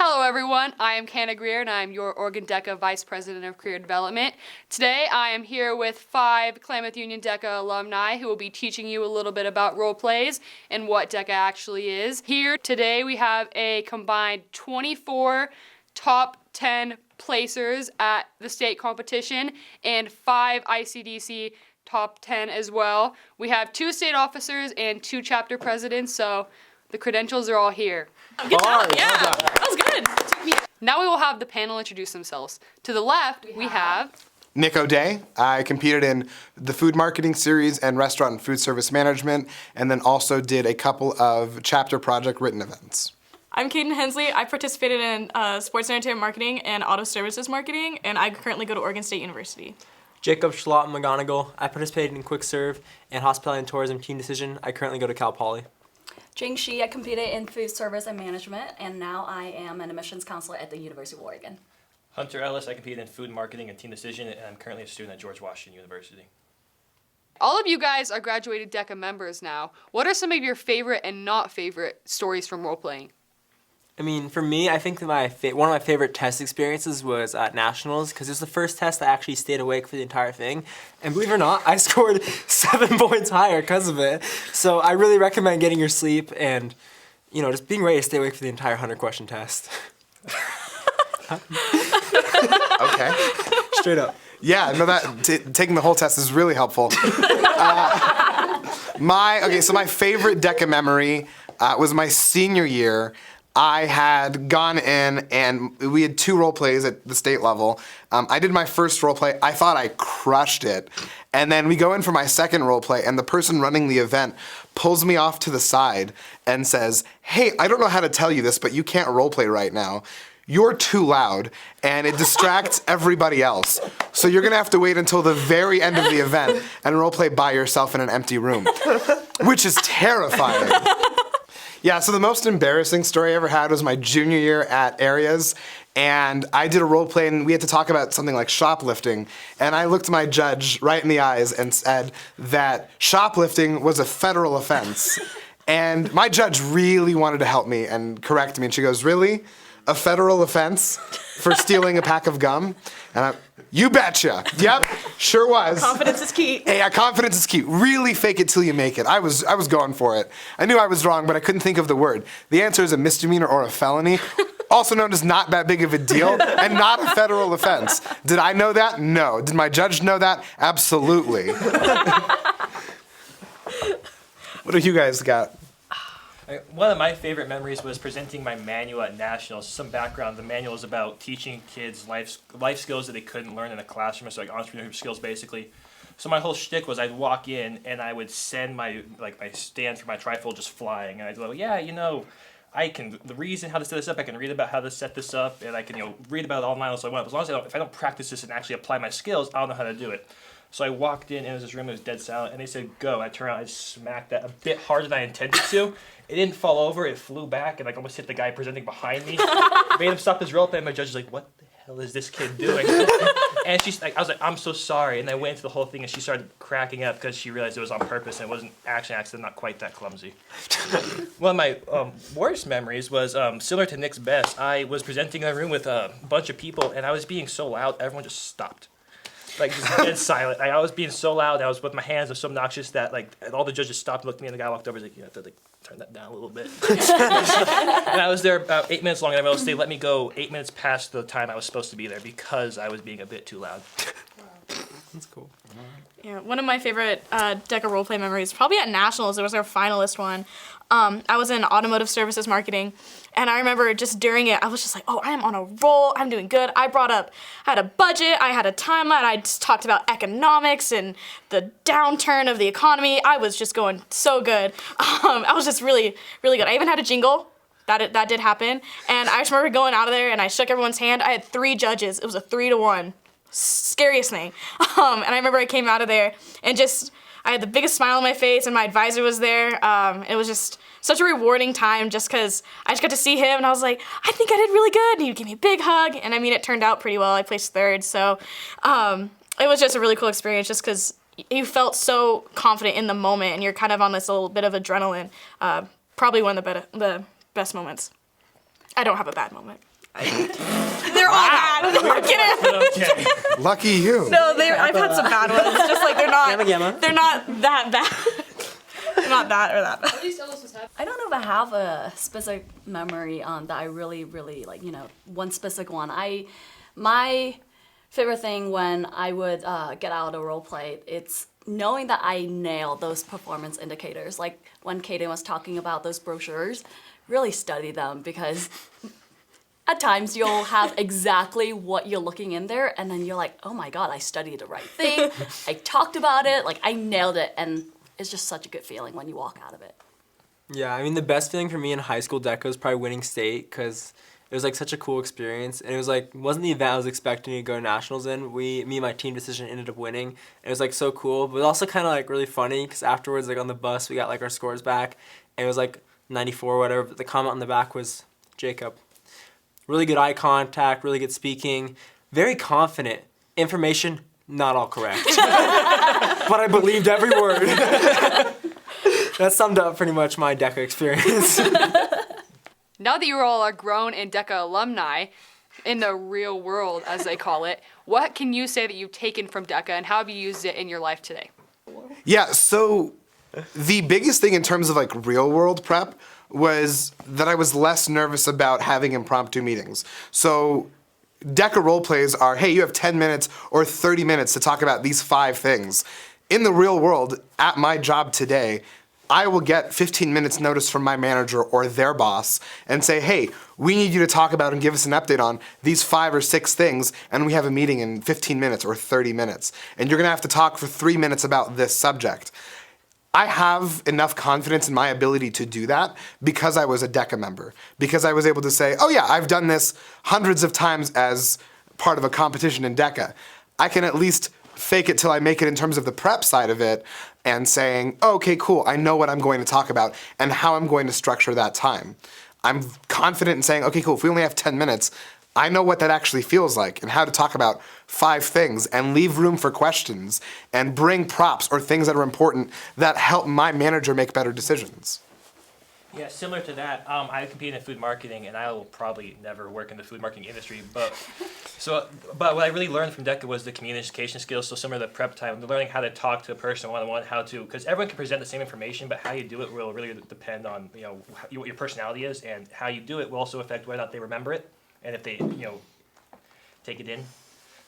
Hello everyone, I am Canna Greer and I am your Oregon DECA Vice President of Career Development. Today I am here with 5 Klamath Union DECA alumni who will be teaching you a little bit about role plays and what DECA actually is. Here today we have a combined 24 top 10 placers at the state competition and 5 ICDC top 10 as well. We have 2 state officers and 2 chapter presidents, so the credentials are all here. Good job, yeah, that was good. Now we will have the panel introduce themselves. To the left, we have Nick O'Day. I competed in the food marketing series and restaurant and food service management, and then also did a couple of chapter project written events. I'm Kaden Hensley. I participated in sports and entertainment marketing and auto services marketing, and I currently go to Oregon State University. Jacob Schlott McGonigal. I participated in quick serve and hospitality and tourism team decision. I currently go to Cal Poly. Jing Shi, I competed in food service and management, and now I am an admissions counselor at the University of Oregon. Hunter Ellis, I competed in food marketing and team decision, and I'm currently a student at George Washington University. all of you guys are graduated DECA members now. What are some of your favorite and not favorite stories from role playing? I mean, for me, I think that one of my favorite test experiences was at Nationals, because it was the first test I actually stayed awake for the entire thing. And believe it or not, I scored 7 points higher because of it. So I really recommend getting your sleep and, you know, just being ready to stay awake for the entire 100-question test. Okay. Straight up. Yeah, no, taking the whole test is really helpful. So my favorite DECA memory was my senior year. I had gone in and we had 2 role plays at the state level. I did my first role play. I thought I crushed it. And then we go in for my second role play and the person running the event pulls me off to the side and says, "Hey, I don't know how to tell you this, but you can't role play right now. You're too loud and it distracts everybody else. So you're gonna have to wait until the very end of the event and role play by yourself in an empty room," which is terrifying. Yeah, so the most embarrassing story I ever had was my junior year at Areas, and I did a role play and we had to talk about something like shoplifting, and I looked my judge right in the eyes and said that shoplifting was a federal offense. And my judge really wanted to help me and correct me, and she goes, "Really? A federal offense for stealing a pack of gum?" And you betcha. Yep, sure was. Confidence is key. Yeah, confidence is key. Really fake it till you make it. I was going for it. I knew I was wrong, but I couldn't think of the word. The answer is a misdemeanor or a felony, also known as not that big of a deal, and not a federal offense. Did I know that? No. Did my judge know that? Absolutely. What do you guys got? One of my favorite memories was presenting my manual at Nationals. Some background, the manual is about teaching kids life skills that they couldn't learn in a classroom, so like entrepreneurship skills basically. So my whole shtick was I'd walk in and I would send my stand for my trifold just flying, and I'd go, "Yeah, you know, the reason how to set this up, I can read about how to set this up, and I can, you know, read about it online as I want. As long as if I don't practice this and actually apply my skills, I don't know how to do it." So I walked in, and it was this room that was dead silent, and they said, "Go." I turned around, I smacked that a bit harder than I intended to. It didn't fall over, it flew back, and like almost hit the guy presenting behind me. Made him stop his role play, and my judge was like, "What the hell is this kid doing?" And she's like, I was like, "I'm so sorry." And I went into the whole thing, and she started cracking up because she realized it was on purpose, and it wasn't actually an accident, not quite that clumsy. One of my worst memories was similar to Nick's best. I was presenting in a room with a bunch of people, and I was being so loud, everyone just stopped. Like, just dead silent. I was being so loud, I was with my hands, so obnoxious that, like, all the judges stopped and looked at me, and the guy walked over and was like, "You have to, like, turn that down a little bit." And I was there about 8 minutes long, and I was they let me go 8 minutes past the time I was supposed to be there because I was being a bit too loud. That's cool. Yeah, one of my favorite DECA roleplay memories, probably at Nationals, it was our finalist one. I was in automotive services marketing, and I remember just during it, I was just like, "Oh, I am on a roll, I'm doing good." I had a budget, I had a timeline, I just talked about economics and the downturn of the economy. I was just going so good. I was just really, really good. I even had a jingle. That did happen. And I just remember going out of there, and I shook everyone's hand. I had 3 judges. It was a 3-to-1. Scariest thing. And I remember I came out of there and just, I had the biggest smile on my face, and my advisor was there. It was just such a rewarding time just because I just got to see him, and I was like, "I think I did really good." And he gave me a big hug, and I mean, it turned out pretty well. I placed 3rd, so it was just a really cool experience just because you felt so confident in the moment, and you're kind of on this little bit of adrenaline. Probably one of the best moments. I don't have a bad moment. They're all bad. I'm kidding. Okay. Lucky you. No, I've had some bad ones. Just like Gamma, gamma. they're not that bad. They're not that or that bad. I don't know if I have a specific memory that I really, really like, one specific one. My favorite thing when I would get out of role play, it's knowing that I nailed those performance indicators. Like when Kaden was talking about those brochures, really study them because at times you'll have exactly what you're looking in there and then you're like, oh my God, I studied the right thing. I talked about it, like I nailed it, and it's just such a good feeling when you walk out of it. Yeah, I mean, the best feeling for me in high school DECA was probably winning state because it was like such a cool experience. And it was like, wasn't the event I was expecting to go to nationals in. Me and my team decision ended up winning. And it was like so cool, but also kind of like really funny because afterwards, like on the bus, we got like our scores back. And it was like 94 or whatever, but the comment on the back was Jacob. Really good eye contact, really good speaking, very confident. Information, not all correct. But I believed every word. That summed up pretty much my DECA experience. Now that you all are grown and DECA alumni, in the real world, as they call it, what can you say that you've taken from DECA and how have you used it in your life today? Yeah, so the biggest thing in terms of like real world prep was that I was less nervous about having impromptu meetings. So DECA role plays are, hey, you have 10 minutes or 30 minutes to talk about these 5 things. In the real world, at my job today, I will get 15 minutes notice from my manager or their boss and say, hey, we need you to talk about and give us an update on these 5 or 6 things, and we have a meeting in 15 minutes or 30 minutes. And you're gonna have to talk for 3 minutes about this subject. I have enough confidence in my ability to do that because I was a DECA member, because I was able to say, oh yeah, I've done this hundreds of times as part of a competition in DECA. I can at least fake it till I make it in terms of the prep side of it and saying, oh, okay, cool, I know what I'm going to talk about and how I'm going to structure that time. I'm confident in saying, okay, cool, if we only have 10 minutes, I know what that actually feels like and how to talk about 5 things and leave room for questions and bring props or things that are important that help my manager make better decisions. Yeah, similar to that, I compete in food marketing, and I will probably never work in the food marketing industry. But what I really learned from DECA was the communication skills. So similar to prep time, learning how to talk to a person one-on-one, because everyone can present the same information, but how you do it will really depend on what your personality is, and how you do it will also affect whether or not they remember it, and if they take it in.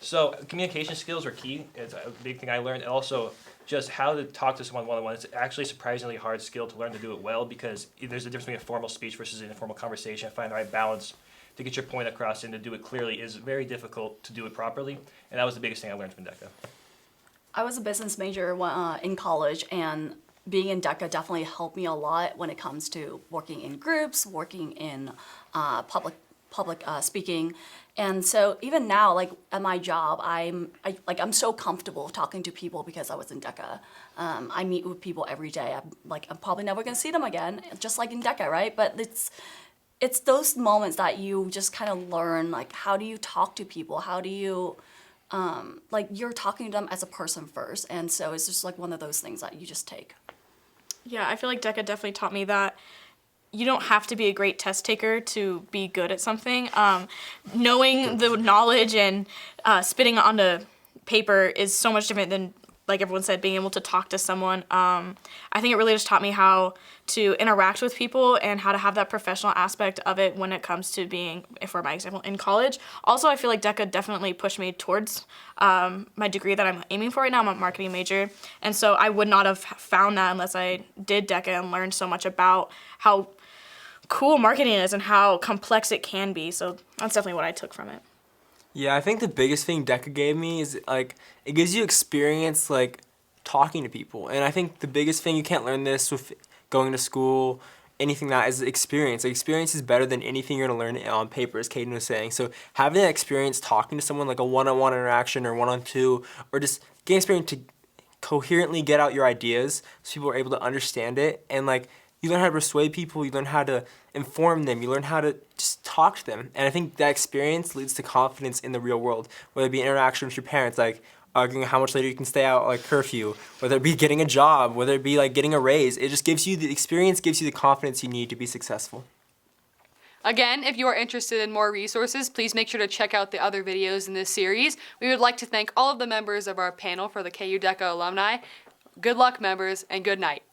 So communication skills are key. It's a big thing I learned, and also just how to talk to someone one-on-one. It's actually a surprisingly hard skill to learn to do it well because there's a difference between a formal speech versus an informal conversation. Find the right balance to get your point across and to do it clearly is very difficult to do it properly, and that was the biggest thing I learned from DECA. I was a business major in college, and being in DECA definitely helped me a lot when it comes to working in groups, working in public speaking. And so even now, like at my job, I'm so comfortable talking to people because I was in DECA. I meet with people every day. I'm probably never gonna see them again, just like in DECA, right? But it's those moments that you just kind of learn, like how do you talk to people? How do you you're talking to them as a person first, and so it's just like one of those things that you just take. Yeah, I feel like DECA definitely taught me that you don't have to be a great test taker to be good at something. Knowing the knowledge and spitting onto paper is so much different than, like everyone said, being able to talk to someone. I think it really just taught me how to interact with people and how to have that professional aspect of it when it comes to being, for my example, in college. Also, I feel like DECA definitely pushed me towards my degree that I'm aiming for right now. I'm a marketing major, and so I would not have found that unless I did DECA and learned so much about how cool marketing is and how complex it can be. So that's definitely what I took from it. Yeah, I think the biggest thing DECA gave me is like it gives you experience like talking to people. And I think the biggest thing, you can't learn this with going to school, anything that is experience. Like experience is better than anything you're gonna learn on paper, as Caden was saying. So having that experience talking to someone, like a one-on-one interaction or one-on-two, or just getting experience to coherently get out your ideas so people are able to understand it, and like you learn how to persuade people, you learn how to inform them, you learn how to just talk to them. And I think that experience leads to confidence in the real world, whether it be interaction with your parents, like arguing how much later you can stay out, like curfew, whether it be getting a job, whether it be like getting a raise. It just gives you the experience, gives you the confidence you need to be successful. Again, if you are interested in more resources, please make sure to check out the other videos in this series. We would like to thank all of the members of our panel for the KU DECA alumni. Good luck, members, and good night.